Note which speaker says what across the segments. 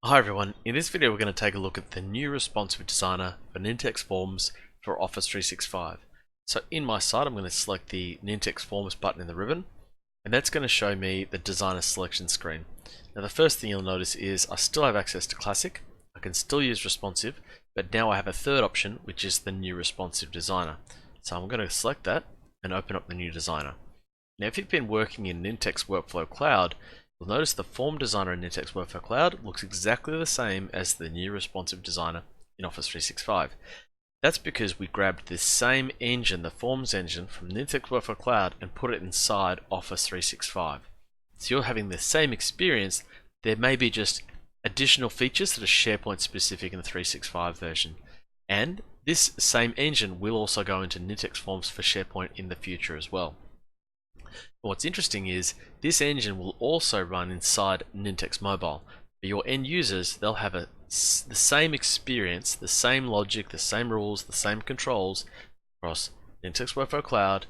Speaker 1: Hi everyone, in this video we're going to take a look at the new responsive designer for Nintex Forms for Office 365. So in my site I'm going to select the Nintex Forms button in the ribbon, and that's going to show me the designer selection screen. Now the first thing you'll notice is I still have access to Classic, I can still use responsive, but now I have a third option, which is the new responsive designer. So I'm going to select that and open up the new designer. Now if you've been working in Nintex Workflow Cloud, you'll notice the form designer in Nintex Workflow Cloud looks exactly the same as the new responsive designer in Office 365. That's because we grabbed this same engine, the forms engine, from Nintex Workflow Cloud and put it inside Office 365. So you're having the same experience. There may be just additional features that are SharePoint specific in the 365 version. And this same engine will also go into Nintex Forms for SharePoint in the future as well. What's interesting is this engine will also run inside Nintex Mobile. For your end users, they'll have the same experience, the same logic, the same rules, the same controls across Nintex Workflow Cloud,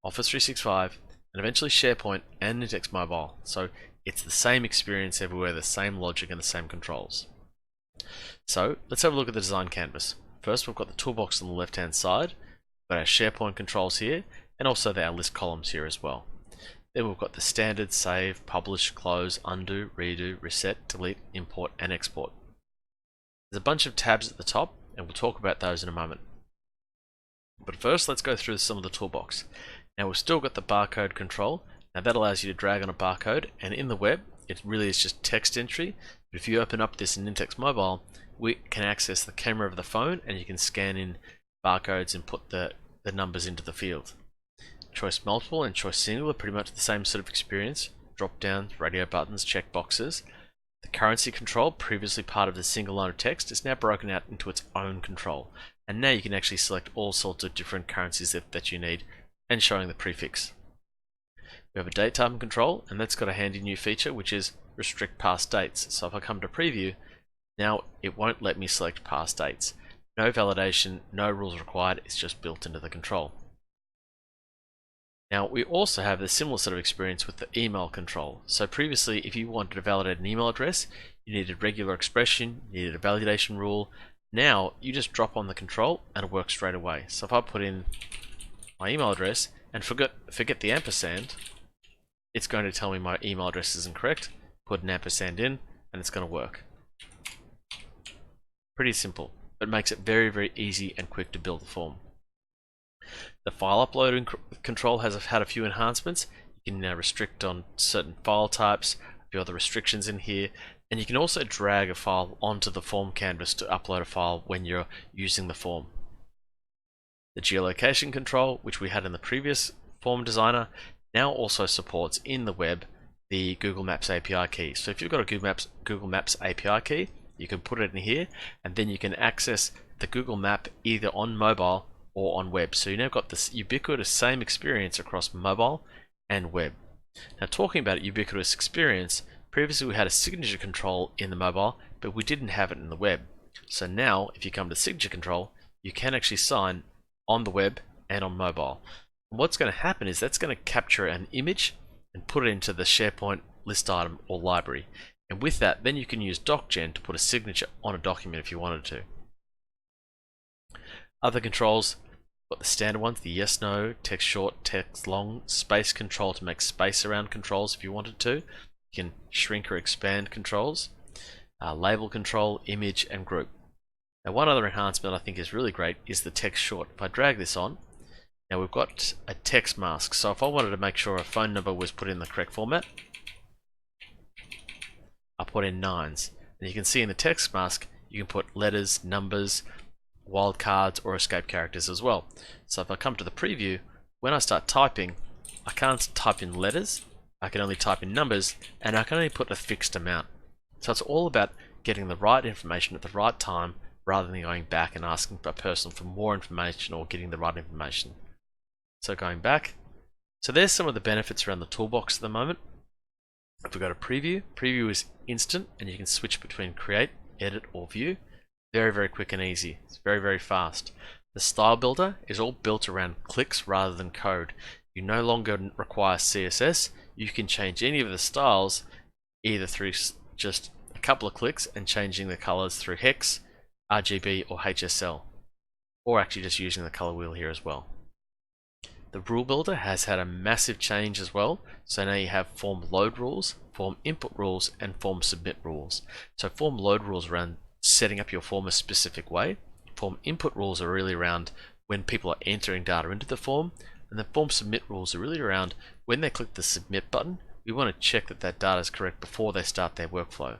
Speaker 1: Office 365, and eventually SharePoint and Nintex Mobile. So it's the same experience everywhere, the same logic and the same controls. So let's have a look at the design canvas. First, we've got the toolbox on the left hand side. We've got our SharePoint controls here, and also our list columns here as well. Then we've got the standard save, publish, close, undo, redo, reset, delete, import, and export. There's a bunch of tabs at the top, and we'll talk about those in a moment. But first, let's go through some of the toolbox. Now we've still got the barcode control. Now that allows you to drag on a barcode, and in the web, it really is just text entry. But if you open up this in Nintex Mobile, we can access the camera of the phone, and you can scan in barcodes and put the numbers into the field. Choice multiple and choice single are pretty much the same sort of experience. Drop downs, radio buttons, check boxes. The currency control, previously part of the single line of text, is now broken out into its own control. And now you can actually select all sorts of different currencies that you need, and showing the prefix. We have a date time control, and that's got a handy new feature, which is restrict past dates. So if I come to preview, now it won't let me select past dates. No validation, no rules required, it's just built into the control. Now we also have a similar sort of experience with the email control. So previously, if you wanted to validate an email address, you needed regular expression, you needed a validation rule. Now you just drop on the control and it works straight away. So if I put in my email address and forget the ampersand, it's going to tell me my email address isn't correct. Put an ampersand in and it's going to work. Pretty simple, but makes it very, very easy and quick to build a form. The file uploading control has had a few enhancements. You can now restrict on certain file types, a few other restrictions in here, and you can also drag a file onto the form canvas to upload a file when you're using the form. The geolocation control, which we had in the previous form designer, now also supports in the web the Google Maps API key. So if you've got a Google Maps API key, you can put it in here, and then you can access the Google Map either on mobile or on web. So you now got this ubiquitous same experience across mobile and web. Now talking about ubiquitous experience, previously we had a signature control in the mobile, but we didn't have it in the web. So now if you come to signature control, you can actually sign on the web and on mobile. And what's going to happen is that's going to capture an image and put it into the SharePoint list item or library. And with that, then you can use DocGen to put a signature on a document if you wanted to. Other controls, got the standard ones, the yes, no, text short, text long, space control to make space around controls if you wanted to. You can shrink or expand controls, label control, image, and group. Now one other enhancement I think is really great is the text short. If I drag this on, now we've got a text mask. So if I wanted to make sure a phone number was put in the correct format, I put in 9s. And you can see in the text mask, you can put letters, numbers, wildcards, or escape characters as well. So if I come to the preview, when I start typing, I can't type in letters, I can only type in numbers, and I can only put a fixed amount. So it's all about getting the right information at the right time rather than going back and asking a person for more information or getting the right information. So going back, so there's some of the benefits around the toolbox at the moment. If we go to preview is instant and you can switch between create, edit, or view. Very, very quick and easy. It's very, very fast. The style builder is all built around clicks rather than code. You no longer require CSS. You can change any of the styles either through just a couple of clicks and changing the colors through hex, RGB, or HSL, or actually just using the color wheel here as well. The rule builder has had a massive change as well. So now you have form load rules, form input rules, and form submit rules. So form load rules around setting up your form a specific way. Form input rules are really around when people are entering data into the form, and the form submit rules are really around when they click the submit button, we want to check that that data is correct before they start their workflow.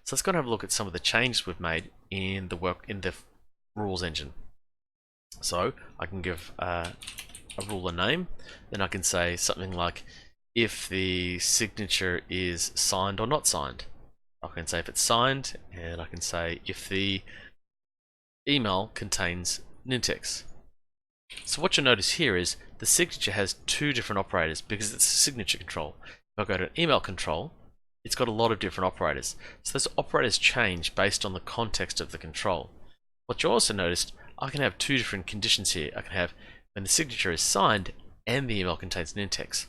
Speaker 1: So let's go and have a look at some of the changes we've made in the rules engine. So I can give a rule a name, then I can say something like if the signature is signed or not signed. I can say if it's signed, and I can say if the email contains Nintex. So what you'll notice here is the signature has two different operators because it's a signature control. If I go to an email control, it's got a lot of different operators. So those operators change based on the context of the control. What you also noticed, I can have two different conditions here. I can have when the signature is signed and the email contains Nintex.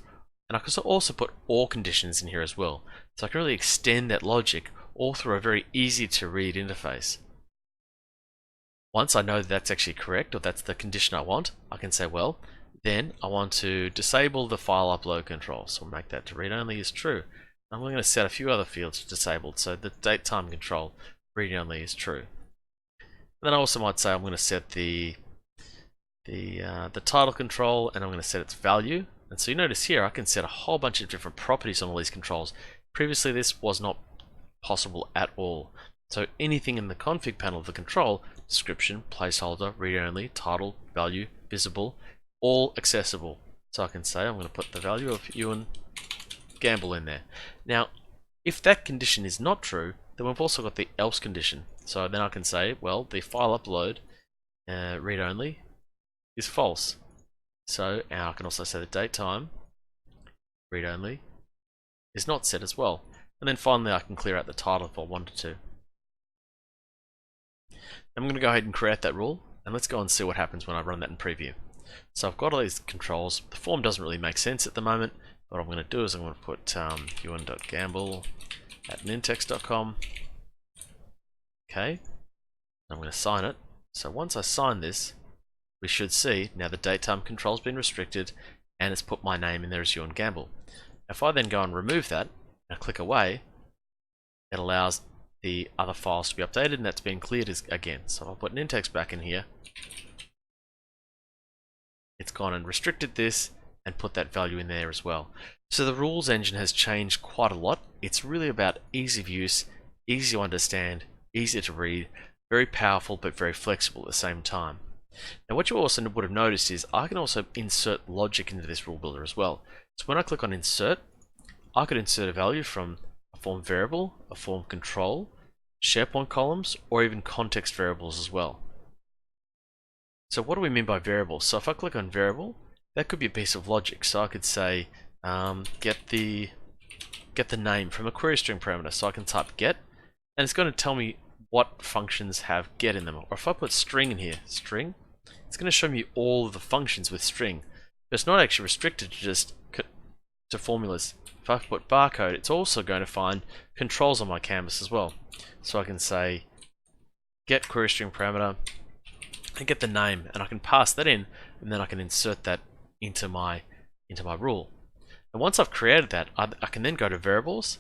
Speaker 1: And I can also put OR conditions in here as well. So I can really extend that logic all through a very easy to read interface. Once I know that that's actually correct, or that's the condition I want, I can say, well, then I want to disable the file upload control. So I'll make that to read only is true. I'm going to set a few other fields disabled. So the date time control, read only is true. And then I also might say I'm going to set the title control, and I'm going to set its value. And so you notice here I can set a whole bunch of different properties on all these controls. Previously this was not possible at all. So anything in the config panel of the control, description, placeholder, read only, title, value, visible, all accessible. So I can say I'm going to put the value of Ewan Gamble in there. Now if that condition is not true, then we've also got the else condition. So then I can say, well, the file upload read only is false. So I can also say the date time read only is not set as well. And then finally I can clear out the title if I wanted to. I'm going to go ahead and create that rule, and let's go and see what happens when I run that in preview. So I've got all these controls. The form doesn't really make sense at the moment. What I'm going to do is I'm going to put ewan.gamble@nintex.com. Okay, I'm going to sign it. So once I sign this, we should see now the date time control has been restricted and it's put my name in there as Ewan Gamble. If I then go and remove that and click away, it allows the other files to be updated, and that's been cleared again. So I'll put Nintex back in here. It's gone and restricted this and put that value in there as well. So the rules engine has changed quite a lot. It's really about ease of use, easy to understand, easy to read, very powerful but very flexible at the same time. Now what you also would have noticed is I can also insert logic into this rule builder as well. So when I click on insert, I could insert a value from a form variable, a form control, SharePoint columns, or even context variables as well. So what do we mean by variable? So if I click on variable, that could be a piece of logic. So I could say get the name from a query string parameter. So I can type get, and it's going to tell me what functions have get in them. Or if I put string in here, string, it's going to show me all of the functions with string. But it's not actually restricted to just to formulas. If I put barcode, it's also going to find controls on my canvas as well. So I can say get query string parameter and get the name, and I can pass that in, and then I can insert that into my rule. And once I've created that, I can then go to variables,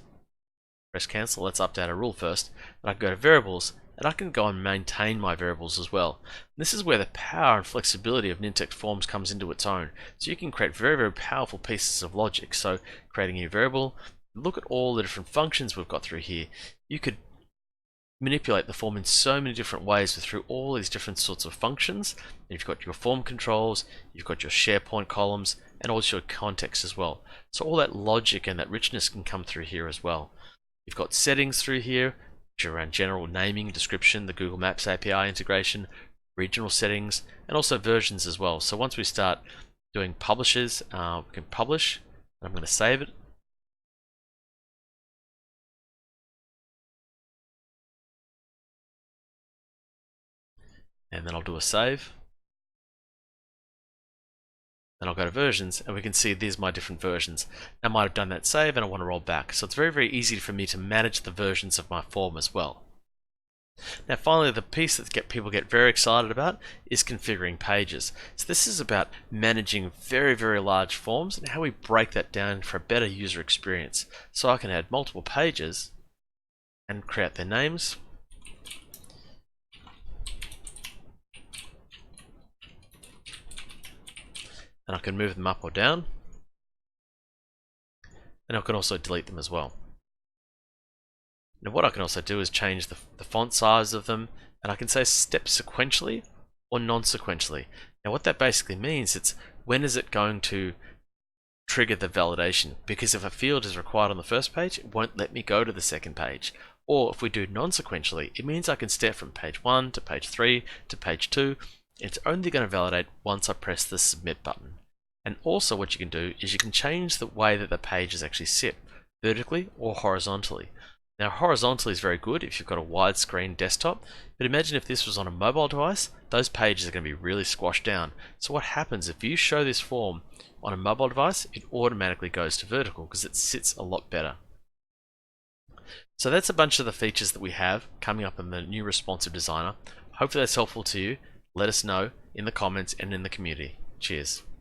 Speaker 1: press cancel. Let's update our rule first, and I can go to variables, and I can go and maintain my variables as well. And this is where the power and flexibility of Nintex Forms comes into its own. So you can create very, very powerful pieces of logic. So creating a new variable, look at all the different functions we've got through here. You could manipulate the form in so many different ways through all these different sorts of functions. You've got your form controls, you've got your SharePoint columns, and also your context as well. So all that logic and that richness can come through here as well. You've got settings through here, which are around general naming, description, the Google Maps API integration, regional settings, and also versions as well. So once we start doing publishes, we can publish, and I'm going to save it. And then I'll do a save. and I'll go to versions, and we can see these are my different versions. I might have done that save and I want to roll back. So it's very, very easy for me to manage the versions of my form as well. Now finally, the piece that people get very excited about is configuring pages. So this is about managing very, very large forms and how we break that down for a better user experience. So I can add multiple pages and create their names. And I can move them up or down. And I can also delete them as well. Now what I can also do is change the font size of them, and I can say step sequentially or non-sequentially. Now what that basically means, it's when is it going to trigger the validation, because if a field is required on the first page, it won't let me go to the second page. Or if we do non-sequentially, it means I can step from page 1 to page 3 to page 2. It's only going to validate once I press the submit button. And also what you can do is you can change the way that the pages actually sit, vertically or horizontally. Now horizontally is very good if you've got a widescreen desktop, but imagine if this was on a mobile device, those pages are going to be really squashed down. So what happens if you show this form on a mobile device, it automatically goes to vertical because it sits a lot better. So that's a bunch of the features that we have coming up in the new responsive designer. Hopefully that's helpful to you. Let us know in the comments and in the community. Cheers.